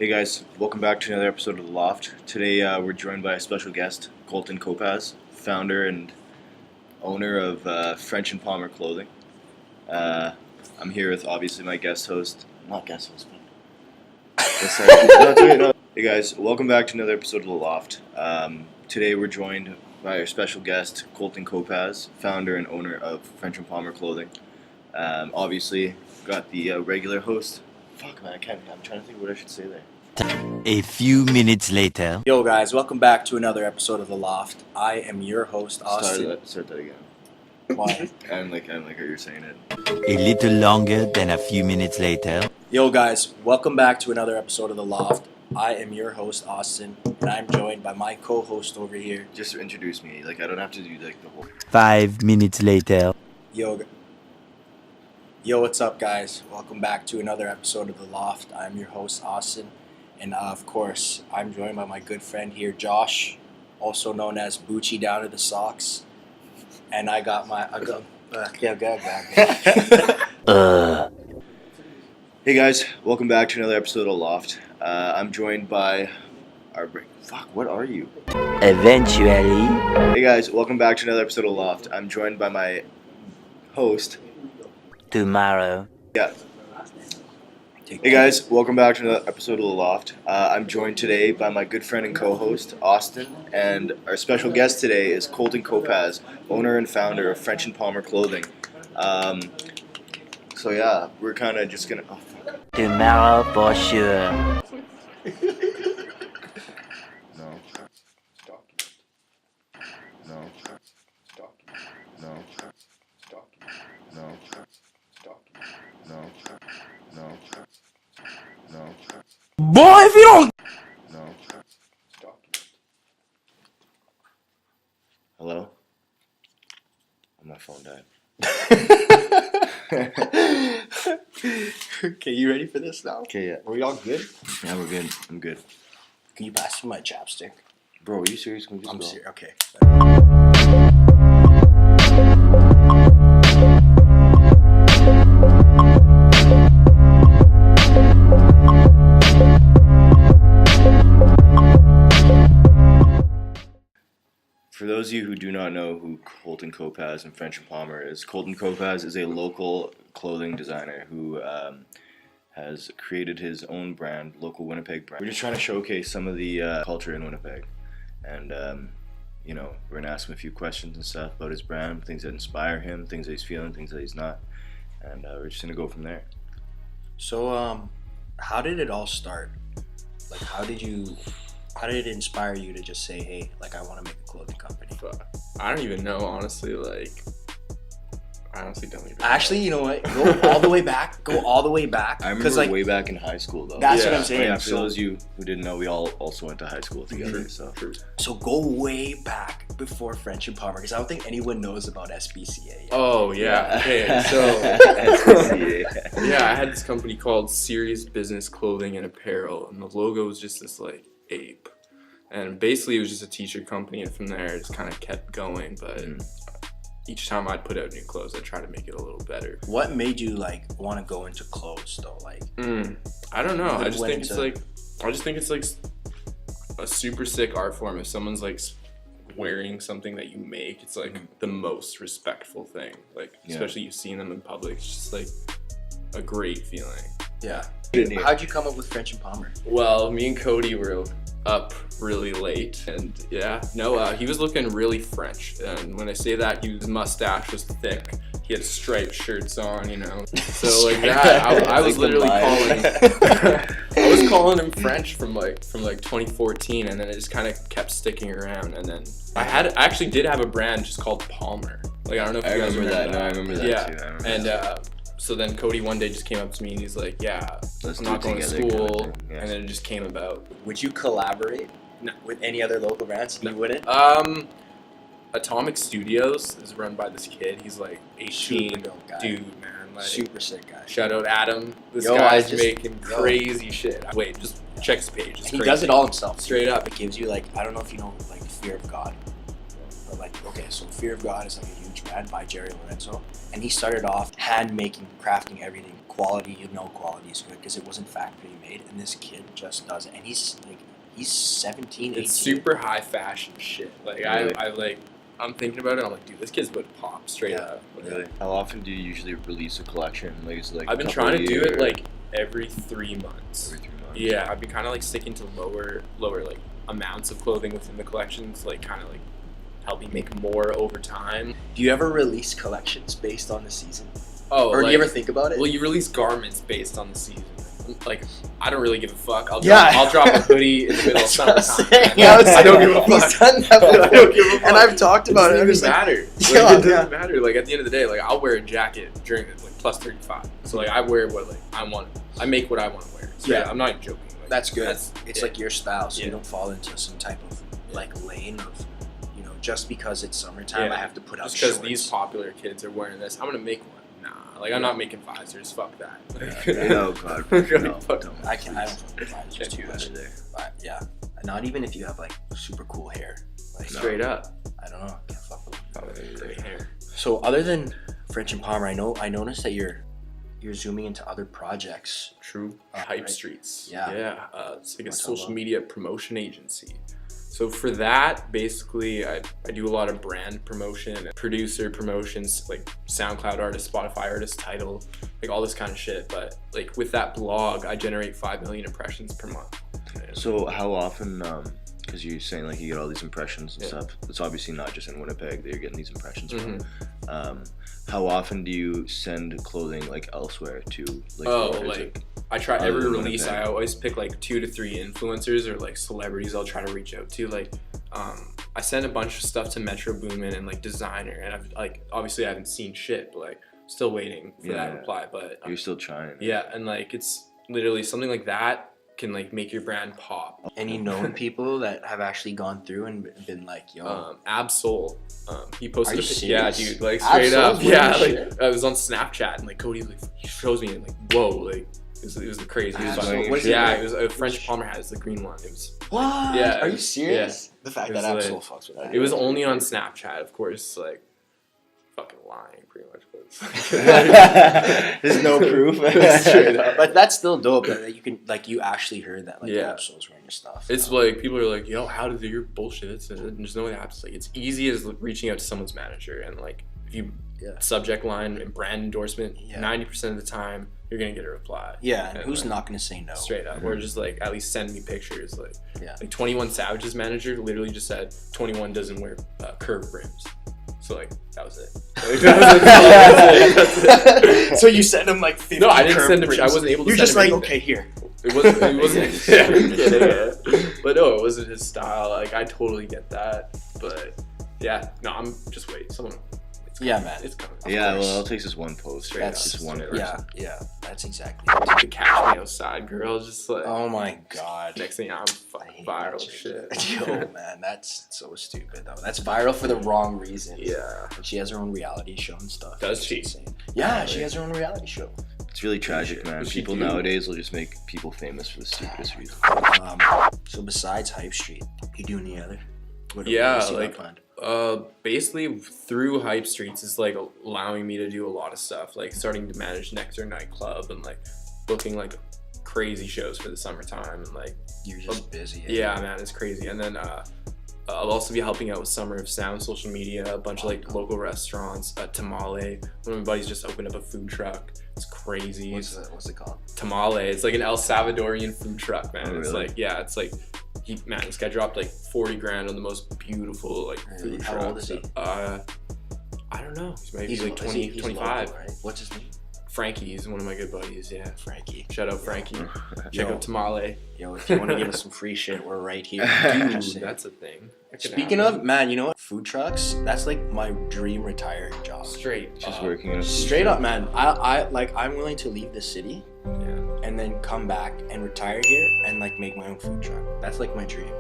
Hey guys, welcome back to another episode of The Loft. Today we're joined by a special guest, Colton Kopacz, founder and owner of French and Palmer Clothing. I'm here with obviously my guest host, not guest host, but Hey guys, welcome back to another episode of The Loft. Today we're joined by our special guest, Colton Kopacz, founder and owner of French and Palmer Clothing. Obviously, got the regular host. Fuck man, I'm trying to think what I should say there. A few minutes later. Yo guys, welcome back to another episode of The Loft. I am your host, Austin. Start that again. Why? I'm like how you're saying it. A little longer than a few minutes later. Yo guys, welcome back to another episode of The Loft. I am your host, Austin, and I'm joined by my co-host over here. Just introduce me. Like I don't have to do like the whole. 5 minutes later. Yo, what's up guys? Welcome back to another episode of The Loft. I'm your host, Austin. And of course, I'm joined by my good friend here, Josh, also known as Bucci down to the socks. And I got my, Hey guys, welcome back to another episode of Loft. I'm joined by our... what are you? Eventually. Hey guys, welcome back to another episode of Loft. I'm joined by my host. Tomorrow. Yeah. Hey guys, welcome back to another episode of The Loft. I'm joined today by my good friend and co-host, Austin, and our special guest today is Colton Kopacz, owner and founder of French and Palmer Clothing. So yeah, we're kind of just gonna... Oh, fuck. Tomorrow for sure. No. No. No. No. No. No. No. Boy, if you don't... No. Hello? Oh, my phone died. Okay, you ready for this now? Okay, yeah. Are we all good? Yeah, we're good. I'm good. Can you pass me my chapstick? Bro, are you serious? Can we just I'm go? serious. Okay. For those of you who do not know who Colton Kopacz and French and Palmer is, Colton Kopacz is a local clothing designer who has created his own brand, local Winnipeg brand. We're just trying to showcase some of the culture in Winnipeg, and you know, we're gonna ask him a few questions and stuff about his brand, things that inspire him, things that he's feeling, things that he's not, and we're just gonna go from there. So, how did it all start? Like, how did it inspire you to just say, hey, like, I want to make a clothing company? I don't even know, honestly. Like, I honestly don't even Actually, know. you know what? Go all the way back. I remember like, way back in high school, though. That's Yeah. what I'm saying. Yeah, for those of you who didn't know, we all also went to high school together. So go way back before French and Palmer, because I don't think anyone knows about SBCA yet. Oh, yeah. Okay, so, yeah, I had this company called Serious Business Clothing and Apparel, and the logo was just this, like, ape. And basically, it was just a t-shirt company, and from there, it just kind of kept going, but... Each time I'd put out new clothes, I'd try to make it a little better. What made you like want to go into clothes though? Like, I don't know. I just think it's like a super sick art form. If someone's like wearing something that you make, it's like the most respectful thing. Like, especially you've seen them in public. It's just like a great feeling. yeah. How'd you come up with French and Palmer? Well, me and Cody were up really late, and he was looking really French. And when I say that, his mustache was thick. He had striped shirts on, you know. So like that, I was literally calling him French from like 2014, and then it just kind of kept sticking around. And then I actually did have a brand just called Palmer. Like, I don't know if you guys remember that. No, I remember that too. Yeah, and so then Cody one day just came up to me and he's like, yeah, Let's I'm do not it going to together, school. kind of thing, yes. And then it just came about. Would you collaborate with any other local brands? You wouldn't? Atomic Studios is run by this kid. He's like 18, Super dope guy. dude, man. Like, Super sick guy. shout out Adam. This Yo, guy's making crazy shit. Wait, just check his page. It's He crazy. does it all himself. Straight up. It gives you like, I don't know if you know like Fear of God. But like, okay, so Fear of God is like a huge brand by Jerry Lorenzo. And he started off hand making, crafting everything quality, you know quality is good because it wasn't factory made, and this kid just does it. And he's 17, 18. It's super high fashion shit. Like Really? I'm thinking about it. I'm like, dude, this kid's about to pop straight up. Like, Really? How often do you usually release a collection? Like, is it like I've been a couple trying to a do year? it like every 3 months. Every 3 months. Yeah, I've been kind of like sticking to lower like amounts of clothing within the collections, like kind of like help me make more over time. Do you ever release collections based on the season? Oh, Or do like, you ever think about it? Well, you release garments based on the season. Like, I don't really give a fuck. Yeah. I'll drop a hoodie in the middle of That's what I'm summertime. saying. I don't give a fuck. He's done that I before. don't give a fuck. And I've talked about it. It I'm just doesn't like, matter. Like, Yeah, it doesn't yeah. matter. Like, at the end of the day, like, I'll wear a jacket during like plus 35. So like, I wear what like I want. I make what I want to wear. So, Yeah. I'm not even joking. Like, That's good. It's It's like your style, so Yeah. you don't fall into some type of like lane of, just because it's summertime, Yeah. I have to put out just because shorts. these popular kids are wearing this, I'm gonna make one. Nah, like I'm not making visors. Fuck that. No, God. Okay, No, fuck. don't. I don't fucking find Can't too do much. that. But yeah, not even if you have like super cool hair. Like, Straight up. I don't know. I can't fuck with it. Great hair. So other than French and Palmer, I noticed that you're zooming into other projects. True. Hype right. Streets. Yeah. Yeah. It's like a What's that social about? media promotion agency. So for that, basically, I do a lot of brand promotion, producer promotions, like SoundCloud artist, Spotify artist, title, like all this kind of shit. But like with that blog, I generate 5 million impressions per month. So how often, because you're saying like you get all these impressions and Yeah. stuff, it's obviously not just in Winnipeg that you're getting these impressions from. Mhm. How often do you send clothing like elsewhere to like Oh, or is like it- I try other every than release. Winnipeg? I always pick like 2 to 3 influencers or like celebrities. I'll try to reach out to. Like, I send a bunch of stuff to Metro Boomin and like Designer, and I've like obviously I haven't seen shit, but like still waiting for that Yeah. reply. But you're still trying? yeah, and like it's literally something like that can like make your brand pop. Any known people that have actually gone through and been like, yo, Absol, he posted Are you yeah, serious? dude, like straight Absol's up, yeah, wearing like shit? I was on Snapchat and like Cody like he shows me and like whoa, like it was the craziest. Absol, fucking- what is it yeah, like? it was a French Palmer hat. It's the green one. It was what? Yeah, Are you serious? The fact It that was Absol like- fucks with that. it was only on Snapchat, of course, like fucking lying pretty much. There's no proof. Straight up. But that's still dope that you can like you actually heard that like Yeah. Absol's wearing your stuff. It's like people are like, yo, how did your bullshit? There's no way that's like it's easy as reaching out to someone's manager and like if you Yeah. subject line and brand endorsement, Yeah. 90% of the time you're gonna get a reply. yeah, and and, who's like, not gonna say no? Straight up, or just like at least send me pictures. Like, Yeah. like 21 Savage's manager literally just said 21 doesn't wear curved brims. So like that was it. Like, that's it. So you send him like 50 No, I didn't curved send him. I brims. wasn't able to. You're send just him like, anything. okay, here. It wasn't. It wasn't. Yeah, I'm kidding, yeah. But no, it wasn't his style. Like I totally get that. But yeah, no, I'm just wait. Someone. It's Yeah, coming. man. It's coming. Yeah, course. well, it takes just one post. Straight That's just one straight up. person. Yeah, that's exactly it. The catch me outside girl, just like Oh my god. next thing I'm I fucking hate viral that shit. Yo, man, that's so stupid though. That's viral for the wrong reasons. Yeah. And she has her own reality show and stuff. Does It's she? insane. Yeah, she has her own reality show. It's really tragic, man. What's she People do? nowadays will just make people famous for the stupidest reason. So besides Hype Street, you do any other? What Yeah, else you got like- planned? Basically through Hype Streets is like allowing me to do a lot of stuff, like starting to manage Nectar nightclub and like booking like crazy shows for the summertime and like You're just busy. yeah, man, it's crazy. And then I'll also be helping out with Summer of Sound social media, a bunch of like local restaurants. Tamale, one of my buddies just opened up a food truck. It's crazy. What's it called? Tamale. It's like an El Salvadorian food truck, man. Oh, It's really? like it's like this guy dropped like 40 grand on the most beautiful like Really? food How truck. old is he? I don't know. He's maybe like is 20, he's 25. local, right? What's his name? Frankie, he's one of my good buddies. Yeah. Frankie. Shout out Frankie. Check Yo. out Tamale. Yo, if you want to give us some free shit, we're right here. Dude, Just saying. that's a thing. That could Speaking happen. of, man, you know what? Food trucks, that's like my dream retiring job. straight, Just up. working in a food Straight truck. up, man. I like I'm willing to leave the city Yeah. and then come back and retire here and like make my own food truck. That's like my dream.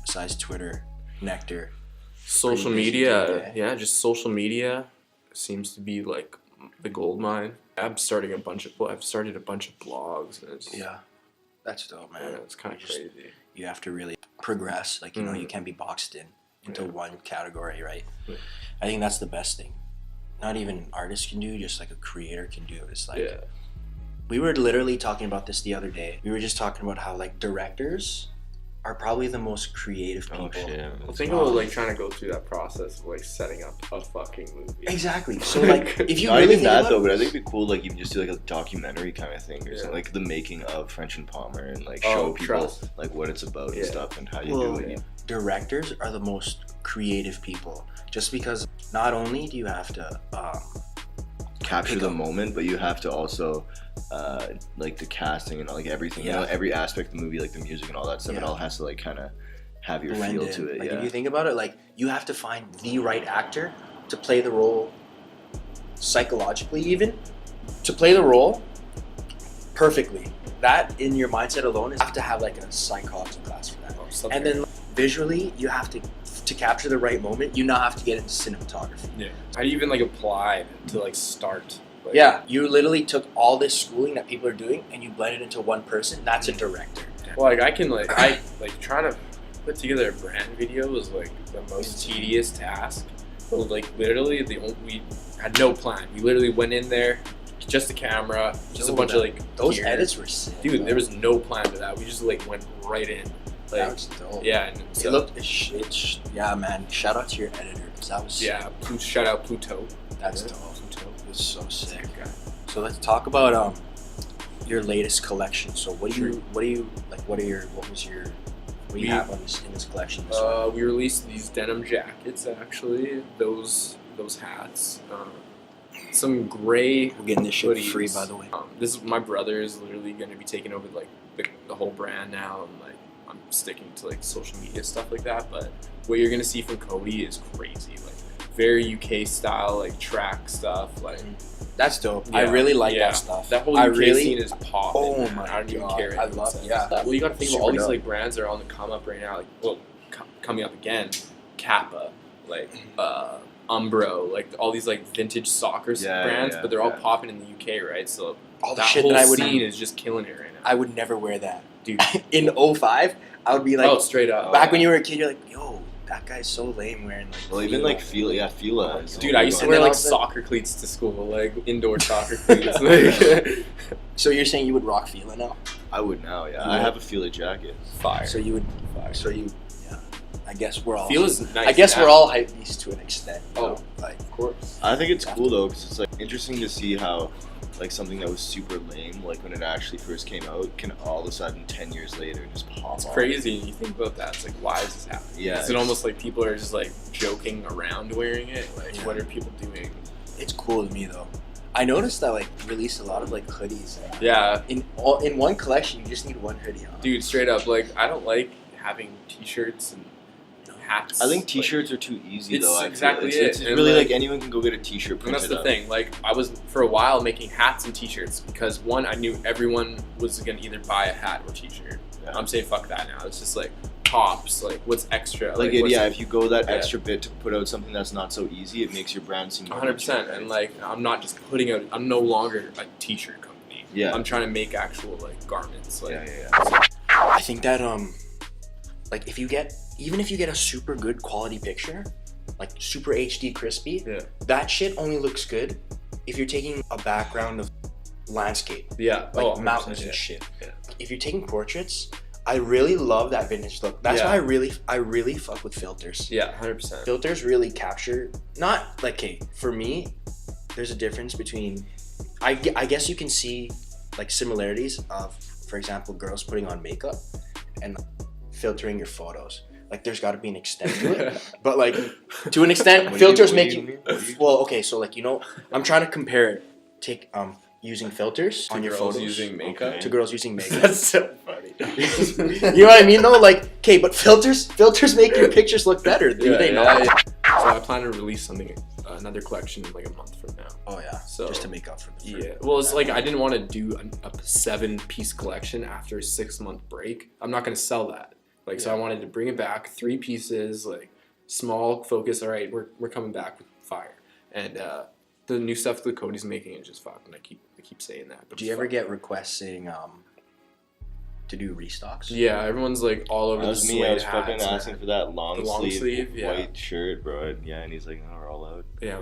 Besides Twitter, Nectar. Social Pretty busy media, day, yeah, just social media seems to be like the gold mine. I've started a bunch of blogs and it's, Yeah. That's dope, man. yeah, it's kind of Just- crazy. you have to really progress. Like, you know, you can't be boxed into one category, right? Yeah. I think that's the best thing. Not even an artist can do, just like a creator can do. It's like, we were literally talking about this the other day. We were just talking about how like directors are probably the most creative people. Oh shit. Well, think about like trying to go through that process of like setting up a fucking movie. Exactly. So like, if you Not really even think that about though, it, but I think it'd be cool like even just do like a documentary kind of thing or something, like the making of French and Palmer, and like show people like what it's about and stuff and how you do it. directors are the most creative people, just because not only do you have to capture the moment, but you have to also like the casting and like everything, you know, every aspect of the movie, like the music and all that stuff, it all has to like kind of have your blend feel in. to it. Like if you think about it, like you have to find the right actor to play the role psychologically, even to play the role perfectly. That in your mindset alone is you have to have like a psychology class for that. And then visually, you have to capture the right moment. You now have to get into cinematography. Yeah. How do you even like apply to like start? Like, Yeah, you literally took all this schooling that people are doing and you blended into one person. That's a director. Well, like I trying to put together a brand video was like the most tedious task. But like literally we had no plan. We literally went in there, just a camera, just a bunch of like those gear. edits were sick. Dude, there was no plan to that. We just like went right in. Like, That was dope. yeah, and It looked. Yeah, man. Shout out to your editor, because that was sick. yeah. Shout out Pluto. That's dope. It was so sick. So let's talk about your latest collection. So what do you have on in this collection? We released these denim jackets actually. Those hats. Some gray. We're getting this shit hoodies. free, by the way. This is my brother is literally going to be taking over like the whole brand now, and like I'm sticking to like social media stuff like that. But what you're gonna see from Cody is crazy, like very UK style, like track stuff. Like That's dope. Yeah, I really like that stuff. That whole UK scene is popping. Oh my I don't even God. care. I love it. Yeah. Well, you got to think about all Super these dope. like brands that are on the come up right now. Like, well, coming up again, Kappa, like Umbro, like all these like vintage soccer brands, but they're all popping in the UK, right? So all the that shit whole that I would scene is just killing it right now. I would never wear that. Dude, In 05, I would be like, oh, straight up. back when you were a kid, you're like, yo, that guy's so lame wearing like. Well, even like Fila. Dude, I used to And wear then like also- soccer cleats to school, like indoor soccer cleats. Like, So you're saying you would rock Fila now? I would now, yeah. You I would? have a Fila jacket. fire. So you would. So you. Yeah. I guess we're all. Feela's nice. I guess now. we're all hype beasts to an extent. You Oh. know? Like. Of course. I think it's cool though, because it's like interesting to see how like something that was super lame, like when it actually first came out, can all of a sudden 10 years later just pop It's off. crazy. And you think about that. It's like, why is this happening? Yeah, Is it almost like people are just like joking around wearing it? Like, Yeah. what are people doing? It's cool to me though. I noticed that like released a lot of like hoodies. Yeah, In one collection, you just need one hoodie on. dude, straight up. Like, I don't like having t-shirts and hats. I think t-shirts are too easy It's though. I feel. exactly It's it. And, really like- like anyone can go get a t-shirt And printed that's the up. thing. Like, I was for a while making hats and t-shirts because one, I knew everyone was gonna either buy a hat or t-shirt. Yeah. I'm saying fuck that now. It's just like tops. Like, what's extra? Like, what's if you go that extra bit to put out something that's not so easy, it makes your brand seem more 100%. legit, And right? like, I'm not just putting out. I'm no longer a t-shirt company. Yeah. I'm trying to make actual like garments. Like, yeah. I think that like if you get a super good quality picture, like super HD crispy, Yeah. that shit only looks good if you're taking a background of landscape, Yeah. like 100%, mountains yeah. and shit. Yeah. If you're taking portraits, I really love that vintage look. That's Yeah. why I really fuck with filters. Yeah. 100%. Filters really capture, not like, okay, for me, there's a difference between, I guess you can see like similarities of, for example, girls putting on makeup and filtering your photos. Like there's got to be an extent to it, but like to an extent, filters make you. Well, okay, so like I'm trying to compare it. Take using filters on your girls photos using makeup. to girls using makeup. That's so funny. You know what I mean though? Like, okay, but filters make your pictures look better, do they not? Yeah. So I plan to release something, another collection in like a month from now. Oh yeah, So just to make up for the Yeah, well, it's like I didn't want to do a 7-piece collection after a 6-month break. I'm not gonna sell that. Like, so I wanted to bring it back, 3 pieces, like small focus. All right, we're coming back with fire, and the new stuff that Cody's making is just fucking. I keep saying that. But Do you ever get requests saying, to do restocks? Yeah, everyone's like all over That the was me. suede I was hats. fucking asking for that long, The long sleeve, yeah. white shirt, bro. Yeah, and he's like, "No, we're all out." Yeah,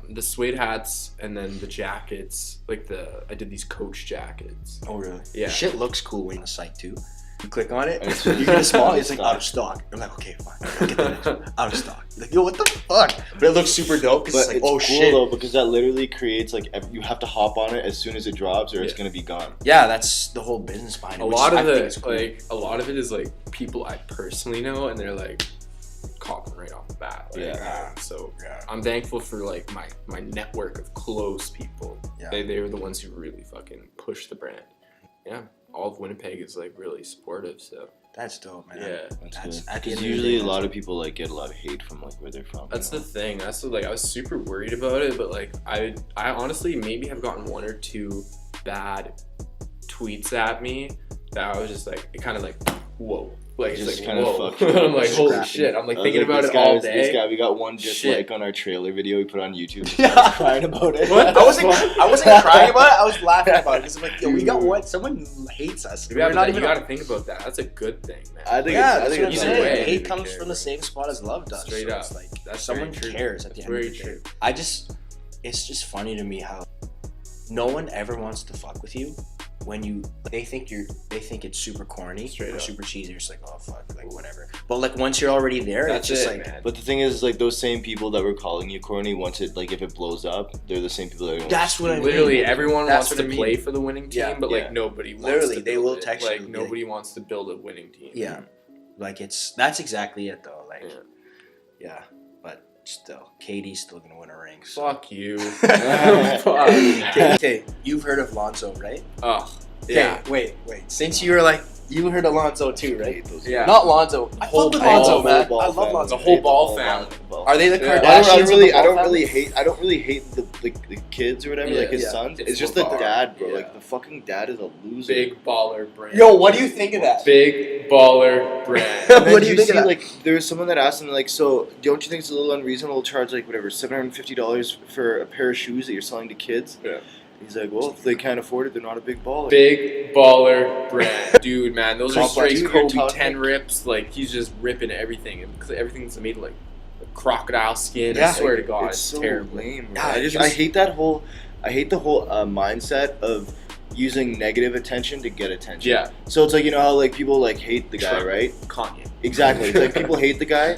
the suede hats and then the jackets. Like I did these Coach jackets. Oh, really? Yeah. The shit looks cool when on the site too. You click on it, It's- you get a small, it's like stock. out of stock. I'm like, okay, fine, I'll get the next one. Out of stock. Like, yo, what the fuck? But it looks super dope because But it's like, it's oh cool shit. though, because that literally creates like you have to hop on it as soon as it drops, or it's Yeah. gonna be gone. Yeah, that's the whole business behind it. A which lot I of think the is cool. like a lot of it is like people I personally know, and they're like copping right off the bat. Like, Yeah. So Yeah. I'm thankful for like my network of close people. Yeah. They were the ones who really fucking push the brand. Yeah. All of Winnipeg is like really supportive. So That's dope, man. yeah. That's At good. the Because end of the usually day, a lot that's- of people like get a lot of hate from like where they're from. That's you the know? thing. That's the, like I was super worried about it, but like I honestly maybe have gotten one or two bad tweets at me that I was just like it kind of like whoa, like it's Just like kinda whoa. fucked you I'm like up. holy Scrappy. shit. I'm like I was thinking about this it guy all was- day. This guy, we got one dislike Shit. on our trailer video we put on YouTube. Yeah. I was crying about it. What? I wasn't crying about it. I was laughing about it because I'm like, yo, we got one. Someone hates us. Yeah, We're not you even. gotta think about that. That's a good thing, man. I think Yeah, it's, I that's think what I'm it's either saying. way, Hate we comes care, from the bro. same spot as love does. Straight so up. It's like That's someone very true. cares at the That's end of very the day. true. It's just funny to me how no one ever wants to fuck with you when they think it's super corny Straight or up. super cheesy. You're just like, oh fuck, like whatever. But like once you're already there, That's it's just it, like man. But the thing is, like those same people that were calling you corny, once it like if it blows up, they're the same people that are gonna that's what I mean. Literally, everyone That's wants what to I mean. play for the winning team, Yeah. but like Yeah. nobody wants Literally, to they build will it. text you like and be like- nobody wants to build a winning team. Yeah, like that's exactly it though. Like Yeah. yeah, but still, Katie's still gonna win a ring. So. Fuck you. Fuck. Okay, you've heard of Lonzo, right? Ugh. Okay, Yeah. wait. Since you were like, you heard of Lonzo too, right? Yeah. Not Lonzo. I Whole fuck with ball- Lonzo, whole man. ball I love family. Lonzo. The whole ball family. Are they the Yeah. Kardashians? I of the don't ball really family? hate the kids or whatever, Yeah. like his Yeah. sons. It's It's just the the bar. dad, bro. Yeah. Like the fucking dad is a loser. Big baller brand. Yo, what do you think of that? Big baller brand. And then What do you think of see, that? like, there was someone that asked him, like, so don't you think it's a little unreasonable to charge, like, whatever, $750 for a pair of shoes that you're selling to kids? Yeah. He's like, well, if they can't afford it, they're not a big baller. Big baller brand. Dude, man, those are Complex. straight Dude, you're Kobe talking 10 like- rips. Like, he's just ripping everything. And because everything's made of, like crocodile skin. Yeah. I swear to God, it's it's so terrible. lame. Yeah, Bro. it I just- hate that whole, mindset of using negative attention to get attention. Yeah. So it's like, you know how, like, people, like, hate the guy, Trump. right? Kanye. Exactly. It's like people hate the guy,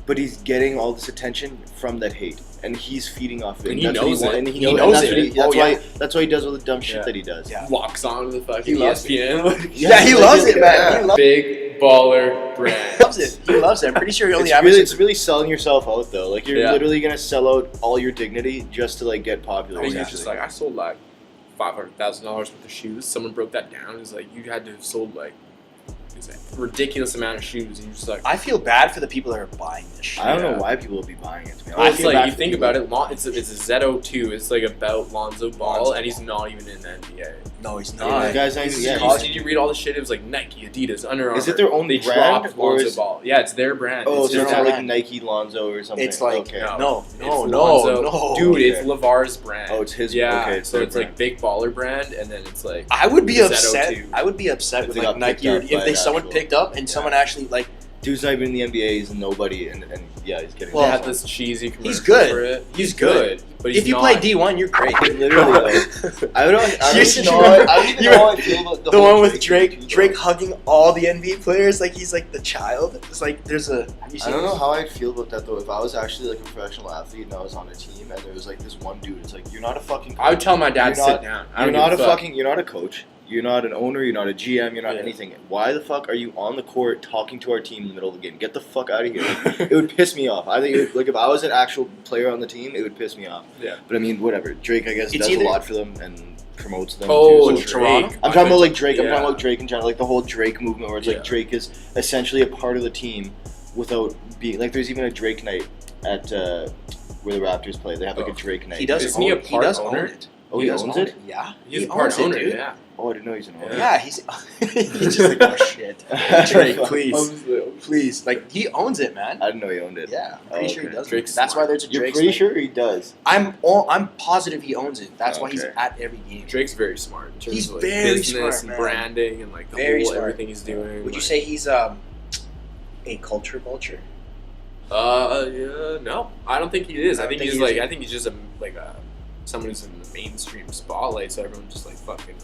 but he's getting all this attention from that hate, and he's feeding off it. And he that's what knows wants- it. And He knows, knows that's it. what he- Oh, that's yeah. why. That's why he does all the dumb shit Yeah. that he does. Yeah. Walks onto the fucking He loves ESPN. Yeah, he loves it, man. He loves Big baller brand. it. He loves it. I'm pretty sure he only It's really selling yourself out though. Like you're Yeah. literally gonna sell out all your dignity just to like get popular. I think Exactly. he's just like, I sold like $500,000 worth of shoes. Someone broke that down. It's like you had to have sold like it's a ridiculous amount of shoes. And you're just like, I feel bad for the people that are buying this shit. I don't know Yeah. why people would be buying it. To be well, honest. it's like you think about it. It's a ZO2. It's like about Lonzo Ball, Lonzo and he's not even in the NBA. No, he's Yeah, not. the guy's not Did even- you, yeah, did you read all the shit? It was like Nike, Adidas, Under Armour. Is it their own They brand, dropped or Lonzo is- Ball. Yeah, it's their brand. Oh, it's so their it's not brand. like Nike Lonzo or something. It's like okay. no, It's no, Lonzo. Dude, Okay. it's LeVar's brand. Oh, it's his- Yeah, okay, it's so their it's like big baller brand, and then it's like I would be ZO2. upset. I would be upset If with they like got Nike picked or up if by they an someone actual- picked up and someone actually like Dude's not even in the NBA. He's a nobody, and yeah, he's getting. they Well, had this cheesy commercial he's good. for it. He's good. but he's if you not. play D1, you're great. Literally, though. I don't You even should know. remember- I don't even you know how I feel about The whole one with Drake, thing, Drake though. hugging all the NBA players like he's like the child. It's like there's a. Have you I seen don't know this? how I'd feel about that though. If I was actually like a professional athlete and I was on a team and there was like this one dude, it's like you're not a fucking. I would tell my dad to You're sit not- down. I You're don't not a give fuck. fucking. You're not a coach. You're not an owner. You're not a GM. You're not Yeah. anything. Why the fuck are you on the court talking to our team in the middle of the game? Get the fuck out of here. It would piss me off. I think it would, like if I was an actual player on the team, it would piss me off. Yeah. But I mean, whatever. Drake, I guess, It's does either- a lot for them and promotes them. Oh, too, Drake. so- Toronto? I'm talking about like Drake. I'm Yeah. talking about Drake in general, like the whole Drake movement, where it's Yeah. like Drake is essentially a part of the team without being like. There's even a Drake night at where the Raptors play. They have like a Oh. Drake night. He does Isn't he a own, he part does owner? own it. Oh, he does owns own it? Yeah. He's He a part owns it, owner, dude. yeah. Oh, I didn't know he's an owner. Yeah, he's just like, oh shit. Drake, please. Please. Like, he owns it, man. I didn't know he owned it. Yeah, I'm Oh, pretty sure he okay. does. Drake's That's why smart. there's a You're Drake. pretty sure he does? I'm positive he owns it. That's why he's Okay. at every game. Drake's very smart in terms He's of like very business smart, and man. branding and like the Very whole smart. everything he's doing. Would you like- say he's a culture vulture? Yeah, no, I don't think he is. I think think he's he is. like, I think he's just someone who's in the mainstream spotlight, so everyone just like fucking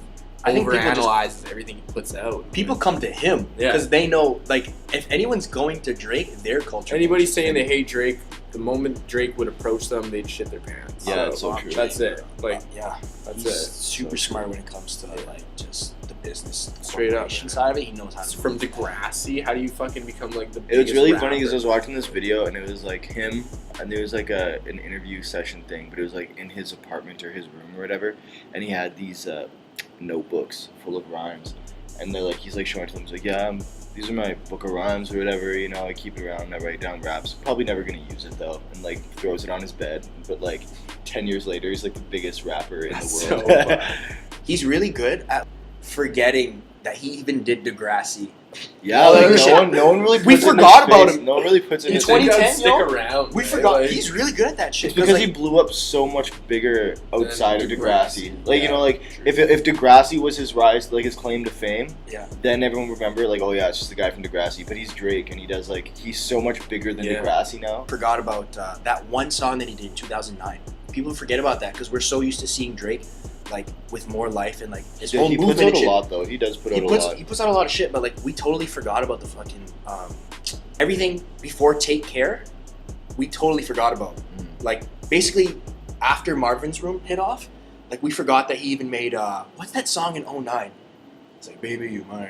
I think people just- overanalyzes everything he puts out. People come to him Yeah. because they know, like, if anyone's going to Drake, their culture. Anybody vulture. saying they hate Drake, the moment Drake would approach them, they'd shit their pants. Yeah, that's so true. That's it. Like, yeah, that's he's it. super smart when it comes to like just the business, Straight up, corporation man. side of it. He knows how It's to. from Degrassi. How do you fucking become like the It biggest was really rapper? funny because I was watching this video and it was like him, and there was like an interview session thing, but it was like in his apartment or his room or whatever, and he had these notebooks full of rhymes, and they're like, he's like showing it to them, he's like, yeah, these are my book of rhymes or whatever, you know, I keep it around and I write down raps. Probably never gonna use it though, and like throws it on his bed, but like 10 years later, he's like the biggest rapper in That's the world. so funny. He's really good at forgetting that he even did Degrassi. Yeah, Oh, like shit. no one really puts We it in his forgot about face. him. No one really puts it in In his They face. don't 2010, stick yo, around. We man. forgot. Like, He's really good at that shit. It's because like, he blew up so much bigger outside of Degrassi. Degrassi. Like, you Yeah, know, like, true. if Degrassi was his rise, like, his claim to fame, Yeah. then everyone would remember, like, oh, yeah, it's just the guy from Degrassi. But he's Drake, and he does, like, he's so much bigger than Yeah. Degrassi now. forgot about that one song that he did in 2009. People forget about that because we're so used to seeing Drake like with more life and like his Yeah, whole he puts movement out and a shit. lot, though. He does put He out puts a lot. he puts out a lot of shit, but like we totally forgot about the fucking everything before Take Care. We totally forgot about like basically after Marvin's Room hit off. Like we forgot that he even made what's that song in 09? It's like baby you mine.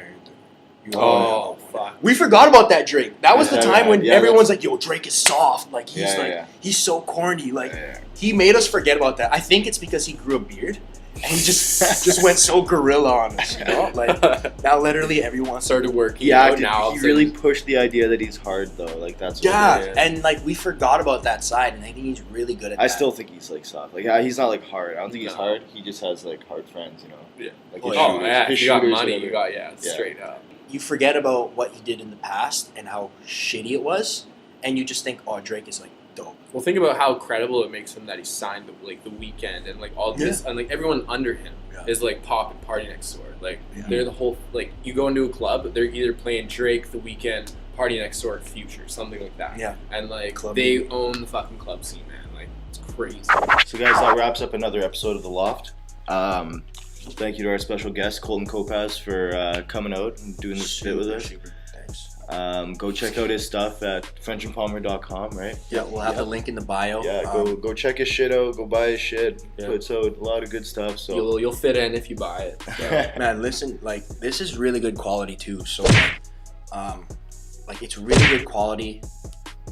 Oh fuck. We forgot about that Drake. That was the Yeah, time when yeah, everyone's like, "Yo, Drake is soft. Like he's Yeah. he's so corny. Like Yeah. he made us forget about that." I think it's because he grew a beard and he just went so gorilla on us. You know, like now literally everyone Started working He out acted, now. he really pushed the idea that he's hard, though. Like, that's what Yeah, it is. Yeah. and like we forgot about that side, and I think he's really good at I that. still think he's, like, soft. Like, he's not, like, hard. I don't think he's No. hard. He just has, like, hard friends, you know? Yeah. Like, Oh, his yeah. Oh shooters. yeah, His if you got shooters, money, whatever. you got Yeah. straight up. You forget about what he did in the past and how shitty it was, and you just think, "Oh, Drake is like dope." Well, think about how credible it makes him that he signed the Weeknd and like all this and like everyone under him Yeah. is like pop and Party Next Door. Like Yeah. they're the whole like you go into a club, they're either playing Drake, The Weeknd, Party Next Door, Future, something like that. Yeah. And like Club they music. own the fucking club scene, man. Like it's crazy. So, guys, that wraps up another episode of The Loft. Thank you to our special guest, Colton Kopacz, for coming out and doing this bit with us. Super. Thanks. Go check out his stuff at FrenchandPalmer.com, right? Yeah, we'll have the link in the bio. Yeah, go check his shit out. Go buy his shit. Yeah. Puts out a lot of good stuff. So You'll fit in if you buy it. So. Man, listen, like this is really good quality too. So, like it's really good quality.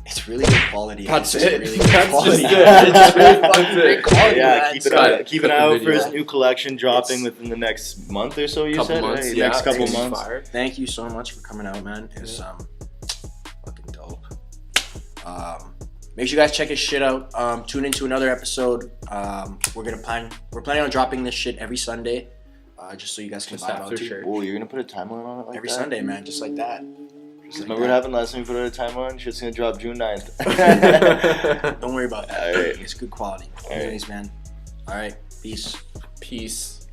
It's really good quality. That's It's just it. Really good That's quality. just it. It's really Fucking fucking great it. quality. yeah, man. keep So, an eye Cut out the for his video. new collection dropping It's- within the next month or so. You Couple said months, right? yeah. Next couple it's gonna be months. Fire. Thank you so much for coming out, man. It's fucking dope. Make sure you guys check his shit out. Tune into another episode. We're planning on dropping this shit every Sunday, just so you guys can Just vibe out after too. church. Oh, you're gonna put a timeline on it like Every that? Sunday, man, just like that. Just like Remember what that. happened last time we put out a timeline? Shit's gonna drop June 9th. Don't worry about that. All right. It's good quality. All right. Anyways, man. All right. Peace. Peace.